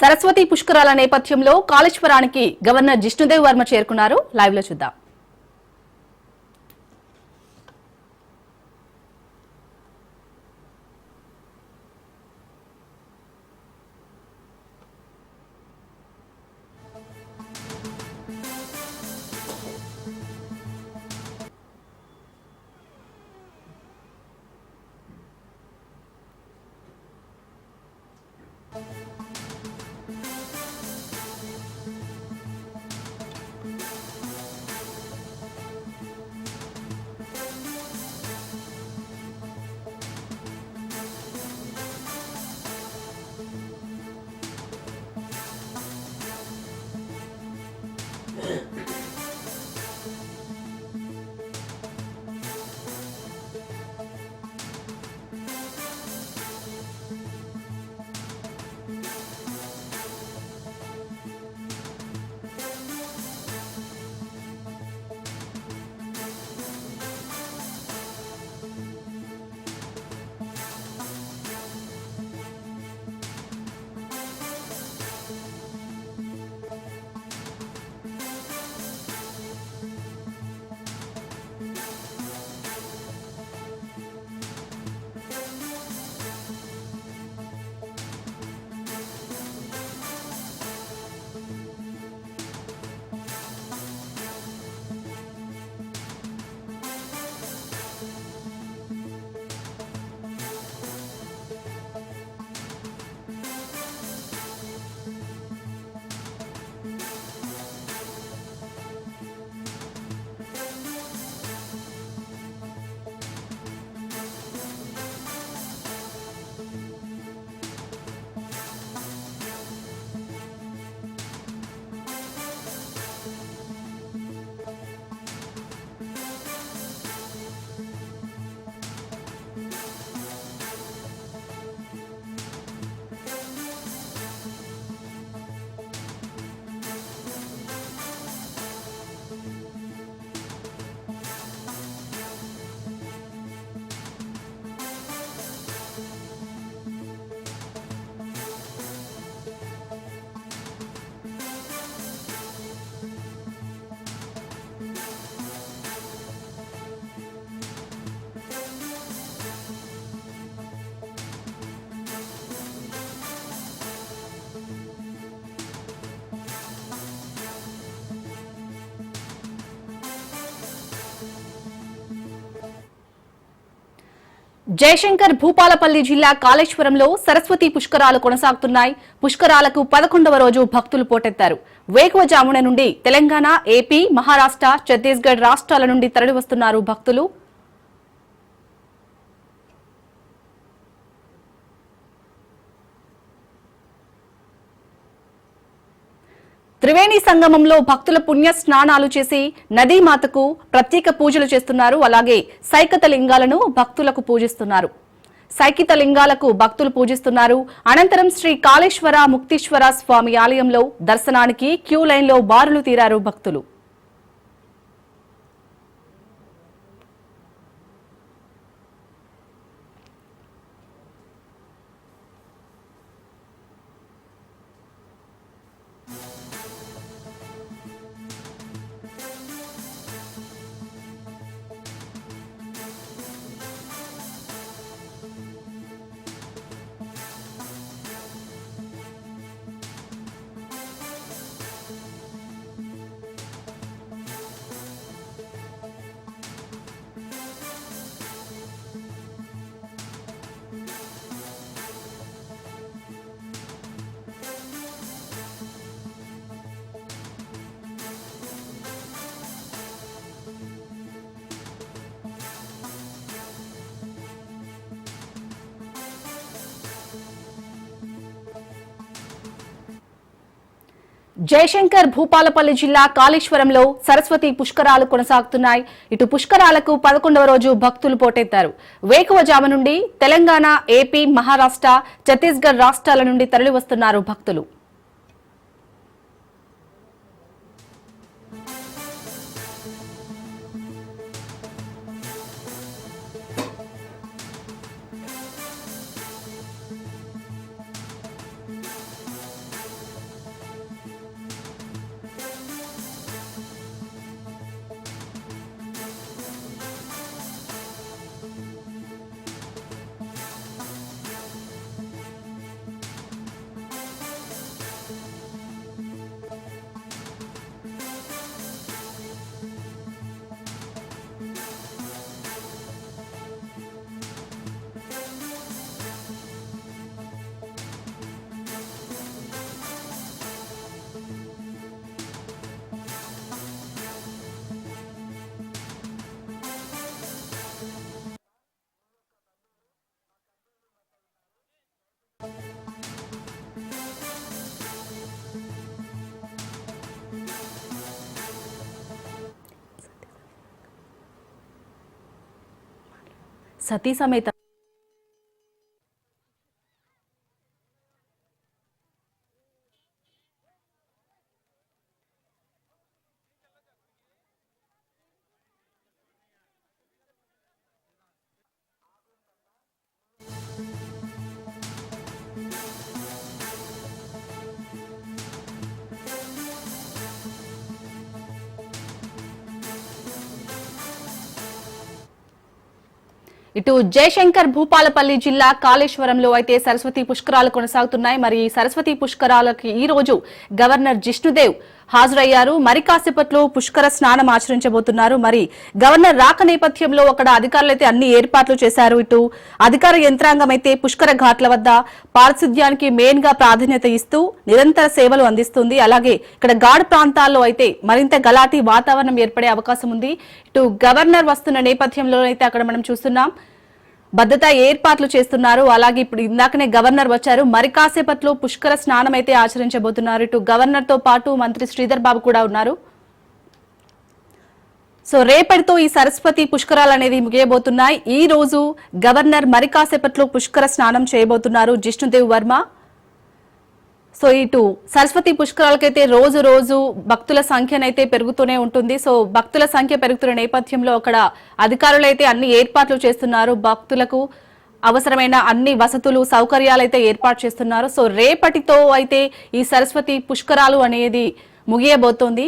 సరస్వతి పుష్కరాల నేపథ్యంలో కాళేశ్వరానికి గవర్నర్ జిష్ణుదేవ్ వర్మ చేరుకున్నారు. లైవ్ లో చూద్దాం. జయశంకర్ భూపాలపల్లి జిల్లా కాళేశ్వరంలో సరస్వతి పుష్కరాలు కొనసాగుతున్నాయి. పుష్కరాలకు 11వ రోజు భక్తులు పోటెత్తారు. వేకువజామున నుండి తెలంగాణ, ఏపీ, మహారాష్ట్ర, ఛత్తీస్గఢ్ రాష్ట్రాల నుండి తరలివస్తున్నారు భక్తులు. త్రివేణి సంగమంలో భక్తుల పుణ్య స్నానాలు చేసి నదీమాతకు ప్రత్యేక పూజలు చేస్తున్నారు. అలాగే సైకత లింగాలను భక్తులకు పూజిస్తున్నారు. సైకిత లింగాలకు భక్తులు పూజిస్తున్నారు. అనంతరం శ్రీ కాళేశ్వర ముక్తీశ్వర స్వామి ఆలయంలో దర్శనానికి క్యూ లైన్లో బారులు తీరారు భక్తులు. జయశంకర్ భూపాలపల్లి జిల్లా కాళేశ్వరంలో సరస్వతి పుష్కరాలు కొనసాగుతున్నాయి. ఇటు పుష్కరాలకు 11వ రోజు భక్తులు పోటెత్తారు. వేకువజాము నుండి తెలంగాణ, ఏపీ, మహారాష్ట్ర, ఛత్తీస్గఢ్ రాష్ట్రాల నుండి తరలివస్తున్నారు భక్తులు. సతీ సమేత ఇటు జయశంకర్ భూపాలపల్లి జిల్లా కాళేశ్వరంలో అయితే సరస్వతి పుష్కరాలు కొనసాగుతున్నాయి. మరి ఈ సరస్వతి పుష్కరాలకి ఈ రోజు గవర్నర్ జిష్ణుదేవ్ హాజరయ్యారు. మరి కాసేపట్లో పుష్కర స్నానం ఆచరించబోతున్నారు. మరి గవర్నర్ రాక నేపథ్యంలో అక్కడ అధికారులు అయితే అన్ని ఏర్పాట్లు చేశారు. ఇటు అధికార యంత్రాంగం అయితే పుష్కర ఘాట్ల వద్ద పారిశుద్ధ్యానికి మెయిన్ గా ప్రాధాన్యత ఇస్తూ నిరంతర సేవలు అందిస్తుంది. అలాగే ఇక్కడ ఘాట్ ప్రాంతాల్లో అయితే మరింత గలాటి వాతావరణం ఏర్పడే అవకాశం ఉంది. ఇటు గవర్నర్ వస్తున్న నేపథ్యంలో అయితే అక్కడ మనం చూస్తున్నాం భద్రతా ఏర్పాట్లు చేస్తున్నారు. అలాగే ఇప్పుడు ఇందాకనే గవర్నర్ వచ్చారు. మరి కాసేపట్లో పుష్కర స్నానం అయితే ఆచరించబోతున్నారు. ఇటు గవర్నర్ తో పాటు మంత్రి శ్రీధర్ బాబు కూడా ఉన్నారు. సో రేపటితో ఈ సరస్వతి పుష్కరాలు అనేది ముగియబోతున్నాయి. ఈ రోజు గవర్నర్ మరి కాసేపట్లో పుష్కర స్నానం చేయబోతున్నారు జిష్ణుదేవ్ వర్మ. సో ఇటు సరస్వతి పుష్కరాలకైతే రోజు రోజు భక్తుల సంఖ్యనైతే పెరుగుతూనే ఉంటుంది. సో భక్తుల సంఖ్య పెరుగుతున్న నేపథ్యంలో అక్కడ అధికారులు అయితే అన్ని ఏర్పాట్లు చేస్తున్నారు. భక్తులకు అవసరమైన అన్ని వసతులు సౌకర్యాలు అయితే ఏర్పాటు చేస్తున్నారు. సో రేపటితో అయితే ఈ సరస్వతి పుష్కరాలు అనేది ముగియబోతోంది.